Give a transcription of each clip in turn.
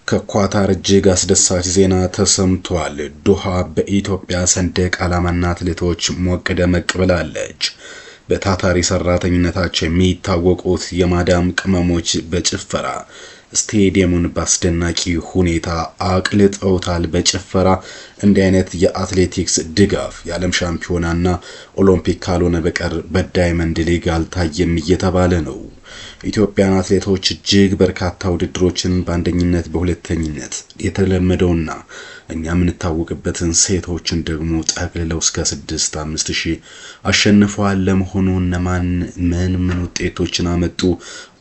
ከኳታር እጅግ አስደሳች ዜና ተሰምቷል። ዶሃ በኢትዮጵያ ሰንደቅ ዓላማና አትሌቶች ሞቅ ደመቅ ብላለች። በታታሪ ሰራተኝነታቸው የሚታወቁት የማዳም ቅመሞች በጭፈራ ስቴዲየሙን በአስደናቂ ሁኔታ አቅልጠውታል። በጭፈራ እንዲህ አይነት የአትሌቲክስ ድጋፍ የዓለም ሻምፒዮናና ኦሎምፒክ ካልሆነ በቀር በዳይመንድ ሊግ አልታየም እየተባለ ነው። ኢትዮጵያን አትሌቶች እጅግ በርካታ ውድድሮችን በአንደኝነት በሁለተኝነት የተለመደውና እኛ የምንታወቅበትን ሴቶችን ደግሞ ጠቅልለው እስከ 6-5000 አሸንፈዋል። ለመሆኑ እነማን ምን ውጤቶችን አመጡ?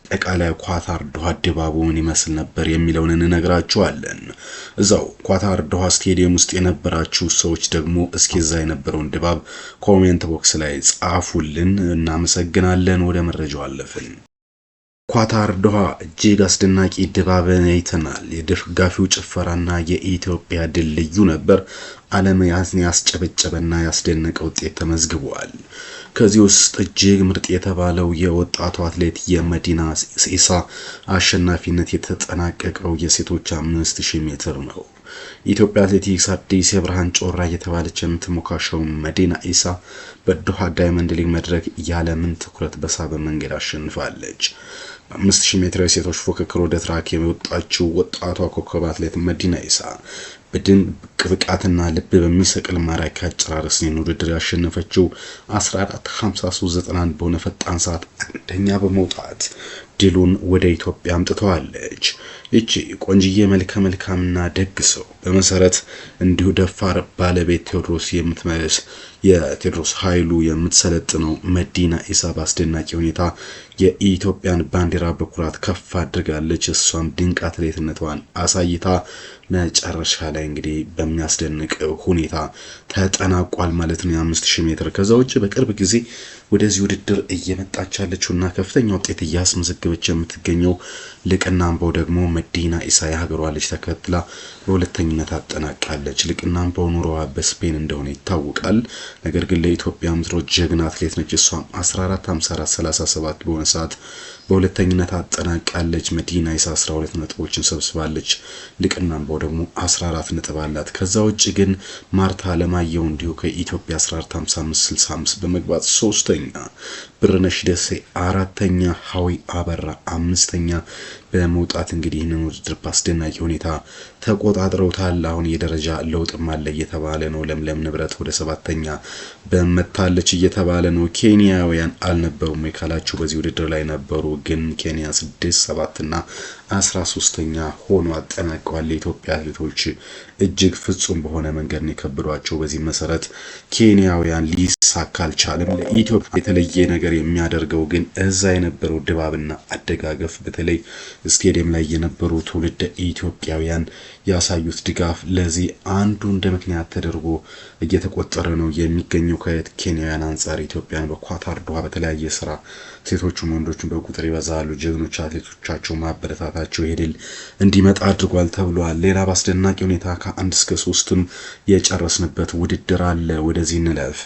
አጠቃላይ ኳታር ዶሃ ድባቡ ምን ይመስል ነበር የሚለውን እንነግራችኋለን። እዛው ኳታር ዶሃ ስቴዲየም ውስጥ የነበራችሁ ሰዎች ደግሞ እስኪ እዛ የነበረውን ድባብ ኮሜንት ቦክስ ላይ ጻፉልን። እናመሰግናለን። ወደ መረጃው አለፍን። ኳታር ዶሃ እጅግ አስደናቂ ድባብን አይተናል። የደጋፊው ጭፈራና የኢትዮጵያ ድል ልዩ ነበር። ዓለም ያስጨበጨበና ያስደነቀ ውጤት ተመዝግቧል። ከዚህ ውስጥ እጅግ ምርጥ የተባለው የወጣቱ አትሌት የመዲና ኢሳ አሸናፊነት የተጠናቀቀው የሴቶች 5000 ሜትር ነው። የኢትዮጵያ አትሌቲክስ አዲስ የብርሃን ጮራ እየተባለች የምትሞካሸው መዲና ኢሳ በዶሃ ዳይመንድ ሊግ መድረክ ያለምን ትኩረት በሳበ መንገድ አሸንፋለች። በ5000 ሜትር የሴቶች ፉክክር ወደ ትራክ የወጣችው ወጣቷ ኮከብ አትሌት መዲና ኢሳ በድንቅ ብቃትና ልብ በሚሰቅል ማራኪ አጨራረስ ውድድር ያሸነፈችው 14:53:91 በሆነ ፈጣን ሰዓት አንደኛ በመውጣት ድሉን ወደ ኢትዮጵያ አምጥተዋለች። እቺ ቆንጂዬ መልካምና ደግ ሰው በመሰረት እንዲሁ ደፋር ባለቤት ቴዎድሮስ የምትመለስ የቴዎድሮስ ኃይሉ የምትሰለጥነው መዲና ኢሳ በአስደናቂ ሁኔታ የኢትዮጵያን ባንዲራ በኩራት ከፍ አድርጋለች። እሷም ድንቅ አትሌትነቷን አሳይታ መጨረሻ ላይ እንግዲህ በሚያስደንቅ ሁኔታ ተጠናቋል ማለት ነው የ5000 ሜትር። ከዛ ውጭ በቅርብ ጊዜ ወደዚህ ውድድር እየመጣች ያለችውና ከፍተኛ ውጤት እያስመዘገበች የምትገኘው ልቅና አምባው ደግሞ መዲና ኢሳ የሀገሯ ልጅ ተከትላ በሁለተኝነት አጠናቃለች። ልቅና አምባው ኑሮዋ በስፔን እንደሆነ ይታወቃል። ነገር ግን ለኢትዮጵያ ምትሮች ጀግና አትሌት ነች። እሷም 14:54:37 በሆነ ሰዓት በሁለተኝነት አጠናቃለች። መዲና ኢሳ 12 ነጥቦችን ሰብስባለች። ልቅና አምባው ደግሞ 14 ነጥብ አላት። ከዛ ውጭ ግን ማርታ ለማየው እንዲሁ ከኢትዮጵያ 14:55:65 በመግባት ሶስተኛ፣ ብርነሽ ደሴ አራተኛ፣ ሀዊ አበራ አምስተኛ በመውጣት እንግዲህ ይህንን ውድድር በአስደናቂ ሁኔታ ተቆጣጥረውታል። አሁን የደረጃ ለውጥም አለ እየተባለ ነው። ለምለም ንብረት ወደ 7ኛ በመታለች እየተባለ ነው። ኬንያውያን አልነበሩም ካላችሁ በዚህ ውድድር ላይ ነበሩ፣ ግን ኬንያ 6፣ 7 እና 13ኛ ሆኖ አጠናቀዋል። የኢትዮጵያ አትሌቶች እጅግ ፍጹም በሆነ መንገድ ነው የከበዷቸው። በዚህ መሰረት ኬንያውያን ሊሳካ አልቻለም። ለኢትዮጵያ የተለየ ነገር የሚያደርገው ግን እዛ የነበረው ድባብና አደጋገፍ በተለይ ስቴዲየም ላይ የነበሩ ትውልደ ኢትዮጵያውያን ያሳዩት ድጋፍ ለዚህ አንዱ እንደ ምክንያት ተደርጎ እየተቆጠረ ነው የሚገኘው። ከኬንያውያን አንፃር ኢትዮጵያን በኳታር ዶሃ በተለያየ ስራ ሴቶቹም ወንዶቹም በቁጥር ይበዛሉ። ጀግኖች አትሌቶቻቸው ማበረታታቸው ይሄድል እንዲመጣ አድርጓል ተብሏል። ሌላ በአስደናቂ ሁኔታ ከ1 እስከ 3ም የጨረስንበት ውድድር አለ። ወደዚህ እንለፍ።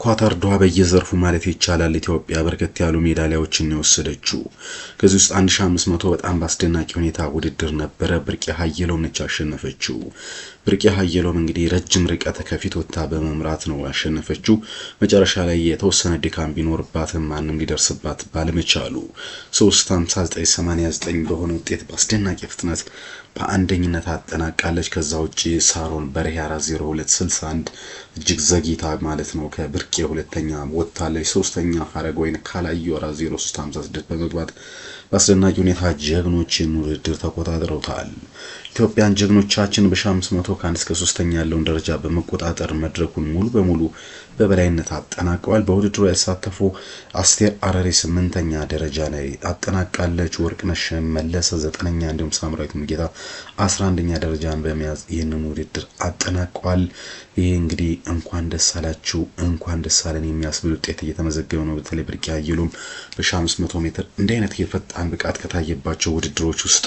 ኳታር ዶሃ በየዘርፉ ማለት ይቻላል ኢትዮጵያ በርከት ያሉ ሜዳሊያዎችን የወሰደችው። ከዚህ ውስጥ 1500 በጣም በአስደናቂ ሁኔታ ውድድር ነበረ። ብርቄ ሀየሎም ነች ያሸነፈችው። ብርቄ ሀየሎም እንግዲህ ረጅም ርቀት ከፊት ወጣ በመምራት ነው ያሸነፈችው። መጨረሻ ላይ የተወሰነ ድካም ቢኖርባትም ማንም ሊደርስባት ባለመቻሉ 3:59:89 በሆነ ውጤት በአስደናቂ ፍጥነት በአንደኝነት አጠናቃለች። ከዛ ውጪ ሳሮን በርሄ 4:02:61 እጅግ ዘግይታ ማለት ነው ከብርቄ ሁለተኛ ወጣለች። ሶስተኛ ሀረገወይን ካላዩ 4:03:56 በመግባት በአስደናቂ ሁኔታ ጀግኖችን ውድድር ተቆጣጥረውታል። ኢትዮጵያን ጀግኖቻችን በ1500 ከ1 እስከ 3ኛ ያለውን ደረጃ በመቆጣጠር መድረኩን ሙሉ በሙሉ በበላይነት አጠናቀዋል። በውድድሩ ያሳተፉ አስቴር አረሬ 8ኛ ደረጃ ላይ አጠናቃለች። ወርቅነሽ መለሰ 9ኛ እንዲሁም ሳምራዊት ሙጌታ 11ኛ ደረጃን በመያዝ ይህንን ውድድር አጠናቀዋል። ይሄ እንግዲህ እንኳን ደስ አላችሁ እንኳን ደስ አለን የሚያስብል ውጤት እየተመዘገበ ነው። በተለይ ብርቄ ሀየሎም በ1500 ሜትር እንዲህ አይነት የፈጣን ብቃት ከታየባቸው ውድድሮች ውስጥ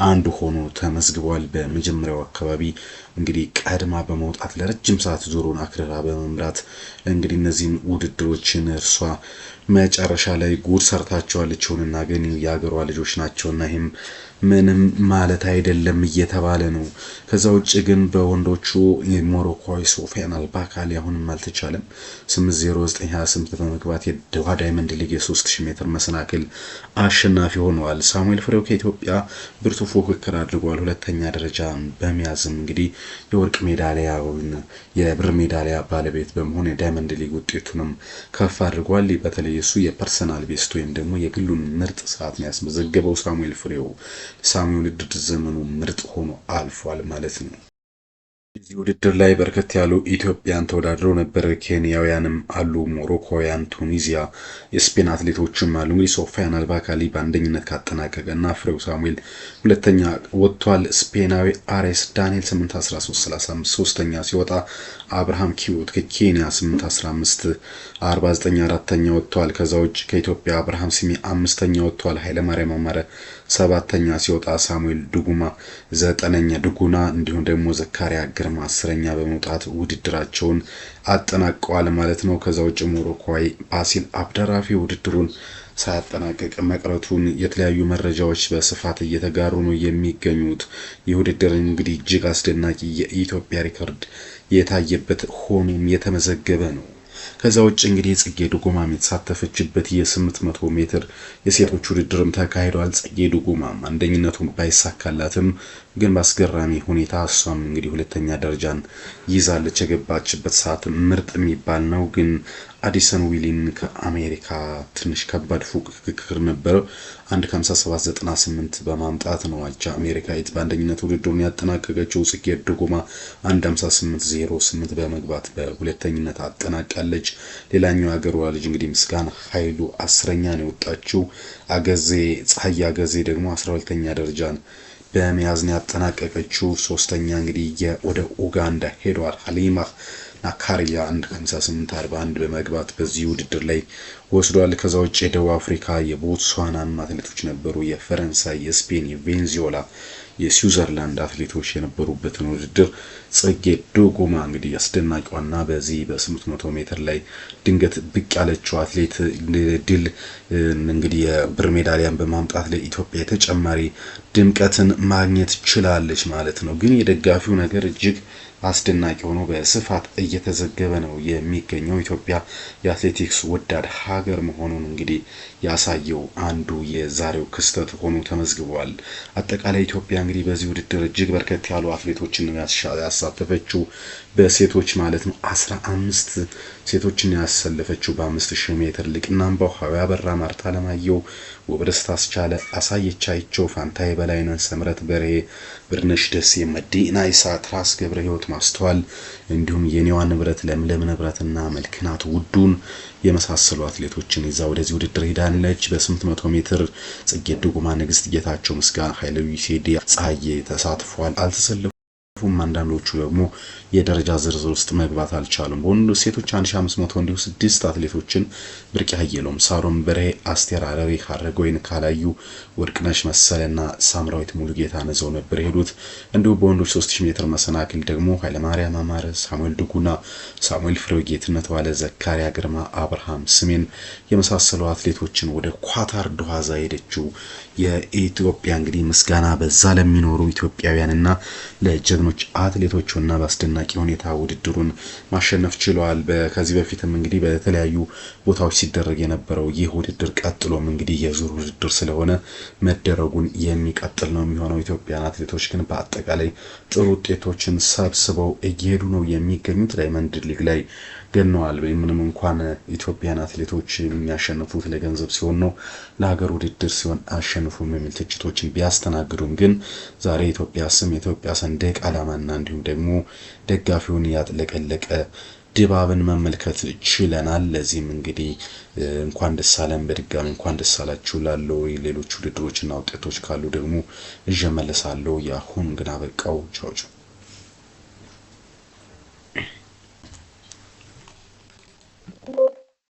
አንዱ ሆኖ ተመዝግቧል። በመጀመሪያው አካባቢ እንግዲህ ቀድማ በመውጣት ለረጅም ሰዓት ዙሩን አክረራ በመምራት እንግዲህ እነዚህን ውድድሮችን እርሷ መጨረሻ ላይ ጉድ ሰርታቸዋለች። ሆነና ግን ያገሯ ልጆች ናቸውና ይሄም ምንም ማለት አይደለም እየተባለ ነው። ከዛ ውጭ ግን በወንዶቹ የሞሮኮዊ ሶፊያን አልባካሊ አሁንም አልተቻለም። 8:09:28 በመግባት የዶሃ ዳይመንድ ሊግ የ3000 ሜትር መሰናክል አሸናፊ ሆነዋል። ሳሙኤል ፍሬው ከኢትዮጵያ ብርቱ ፉክክር አድርጓል። ሁለተኛ ደረጃ በመያዝም እንግዲህ የወርቅ ሜዳሊያውን የብር ሜዳሊያ ባለቤት በመሆን የዳይመንድ ሊግ ውጤቱንም ከፍ አድርጓል። በተለይ እሱ የፐርሰናል ቤስት ወይም ደግሞ የግሉን ምርጥ ሰዓት ነው ያስመዘገበው። ሳሙኤል ፍሬው ውድድር ዘመኑ ምርጥ ሆኖ አልፏል ማለት ነው። እዚህ ውድድር ላይ በርከት ያሉ ኢትዮጵያን ተወዳድረው ነበር። ኬንያውያንም አሉ፣ ሞሮኮውያን፣ ቱኒዚያ፣ የስፔን አትሌቶችም አሉ። እንግዲህ ሶፊያን አልባካሊ በአንደኝነት ካጠናቀቀና ፍሬው ሳሙኤል ሁለተኛ ወጥቷል። ስፔናዊ አሬስ ዳንኤል 8:13:35 ሶስተኛ ሲወጣ አብርሃም ኪዮት ከኬንያ 8:15:49 አራተኛ ወጥቷል። ከዛ ውጭ ከኢትዮጵያ አብርሃም ሲሚ አምስተኛ ወጥቷል። ኃይለማርያም አማረ ሰባተኛ ሲወጣ ሳሙኤል ዱጉማ ዘጠነኛ ዱጉና እንዲሁም ደግሞ ዘካሪያ ግርማ አስረኛ በመውጣት ውድድራቸውን አጠናቀዋል ማለት ነው። ከዛ ውጭ ሞሮኮዊ ባሲል አብደራፊ ውድድሩን ሳያጠናቀቅ መቅረቱን የተለያዩ መረጃዎች በስፋት እየተጋሩ ነው የሚገኙት። ይህ ውድድር እንግዲህ እጅግ አስደናቂ የኢትዮጵያ ሪከርድ የታየበት ሆኖም የተመዘገበ ነው። ከዛ ውጭ እንግዲህ ጽጌ ዱጉማም የተሳተፈችበት የ800 ሜትር የሴቶች ውድድርም ተካሂዷል። ጽጌ ዱጉማም አንደኝነቱን ባይሳካላትም ግን በአስገራሚ ሁኔታ እሷም እንግዲህ ሁለተኛ ደረጃን ይዛለች። የገባችበት ሰዓት ምርጥ የሚባል ነው። ግን አዲሰን ዊሊን ከአሜሪካ ትንሽ ከባድ ፉክክር ነበረው። 1:57:98 በማምጣት ነው አቻ አሜሪካዊት በአንደኝነት ውድድሩን ያጠናቀቀችው። ጽጌ ዱጉማ 1:58:08 በመግባት በሁለተኝነት አጠናቃለች። ሌላኛው ሀገሯ ልጅ እንግዲህ ምስጋና ኃይሉ 10ኛ ነው የወጣችው። ፀሐይ አገዜ ደግሞ 12ኛ ደረጃን በመያዝ ነው ያጠናቀቀችው። ሶስተኛ እንግዲህ ወደ ኡጋንዳ ሄዷል። ሀሊማ ናካሪያ 1:58:41 በመግባት በዚህ ውድድር ላይ ወስዷል። ከዛ ውጭ የደቡብ አፍሪካ የቦትስዋናም አትሌቶች ነበሩ። የፈረንሳይ፣ የስፔን፣ የቬንዙዌላ፣ የስዊዘርላንድ አትሌቶች የነበሩበትን ውድድር ጽጌ ዱጉማ እንግዲህ አስደናቂዋና በዚህ በ800 ሜትር ላይ ድንገት ብቅ ያለችው አትሌት ድል እንግዲህ የብር ሜዳሊያን በማምጣት ለኢትዮጵያ ተጨማሪ ድምቀትን ማግኘት ችላለች ማለት ነው። ግን የደጋፊው ነገር እጅግ አስደናቂ ሆኖ በስፋት እየተዘገበ ነው የሚገኘው። ኢትዮጵያ የአትሌቲክስ ወዳድ ሀገር መሆኑን እንግዲህ ያሳየው አንዱ የዛሬው ክስተት ሆኖ ተመዝግቧል። አጠቃላይ ኢትዮጵያ እንግዲህ በዚህ ውድድር እጅግ በርከት ያሉ አትሌቶችን ያሳተፈችው በሴቶች ማለት ነው 15 ሴቶችን ያሰለፈችው በ5000 ሜትር ልቅናምባው ሀዋ በራ፣ ማርታ ለማየው፣ ወብረስታ አስቻለ፣ አሳየች አይቸው፣ ፋንታዬ በላይነህ፣ ሰምረት በርሄ፣ ብርነሽ ደሴ፣ መዲና ኢሳ፣ ትራስ ገብረ ህይወት ማስተዋል እንዲሁም የኔዋ ንብረት ለምለም ንብረትና መልክናት ውዱን የመሳሰሉ አትሌቶችን ይዛ ወደዚህ ውድድር ሄዳለች። በ800 ሜትር ጽጌ ዱጉማ፣ ንግስት ጌታቸው፣ ምስጋና ኃይለ ዩሴዲ፣ ፀሐዬ ተሳትፏል። አልተሰለፉም። አንዳንዶቹ ደግሞ የደረጃ ዝርዝር ውስጥ መግባት አልቻሉም። በወንዶች ሴቶች 1500 እንዲሁ 6 አትሌቶችን ብርቅ ያየሎም፣ ሳሮን በርሄ፣ አስቴር አረሪ፣ ሀረገወይን ካላዩ፣ ወርቅነሽ መሰለና ሳምራዊት ሙሉጌታ ነዘው ነበር የሄዱት። እንዲሁ በወንዶች 3000 ሜትር መሰናክል ደግሞ ኃይለማርያም አማረ፣ ሳሙኤል ዱጉና፣ ሳሙኤል ፍሬው፣ ጌትነት ዋለ፣ ዘካሪያ ግርማ፣ አብርሃም ስሜን የመሳሰሉ አትሌቶችን ወደ ኳታር ዶሃ ሄደችው የኢትዮጵያ እንግዲህ ምስጋና በዛ ለሚኖሩ ኢትዮጵያውያንና ለጀግኖች አትሌቶችና በአስደናቂ ሁኔታ ውድድሩን ማሸነፍ ችለዋል። ከዚህ በፊትም እንግዲህ በተለያዩ ቦታዎች ሲደረግ የነበረው ይህ ውድድር ቀጥሎም እንግዲህ የዙር ውድድር ስለሆነ መደረጉን የሚቀጥል ነው የሚሆነው። ኢትዮጵያን አትሌቶች ግን በአጠቃላይ ጥሩ ውጤቶችን ሰብስበው እየሄዱ ነው የሚገኙት። ዳይመንድ ሊግ ላይ ገነዋል። ምንም እንኳን ኢትዮጵያን አትሌቶች የሚያሸንፉት ለገንዘብ ሲሆን ነው፣ ለሀገር ውድድር ሲሆን አሸንፉም የሚል ትችቶችን ቢያስተናግዱም ግን ዛሬ ኢትዮጵያ ስም የኢትዮጵያ ሰንደቅ ዓላማና እንዲሁም ደግሞ ደጋፊውን ያጥለቀለቀ ድባብን መመልከት ችለናል። ለዚህም እንግዲህ እንኳን ደስ አለን፣ በድጋሚ እንኳን ደስ አላችሁ ላለው ሌሎች ውድድሮችና ውጤቶች ካሉ ደግሞ እጀመለሳለሁ። ያሁን ግን አበቃው። ቻው ቻው።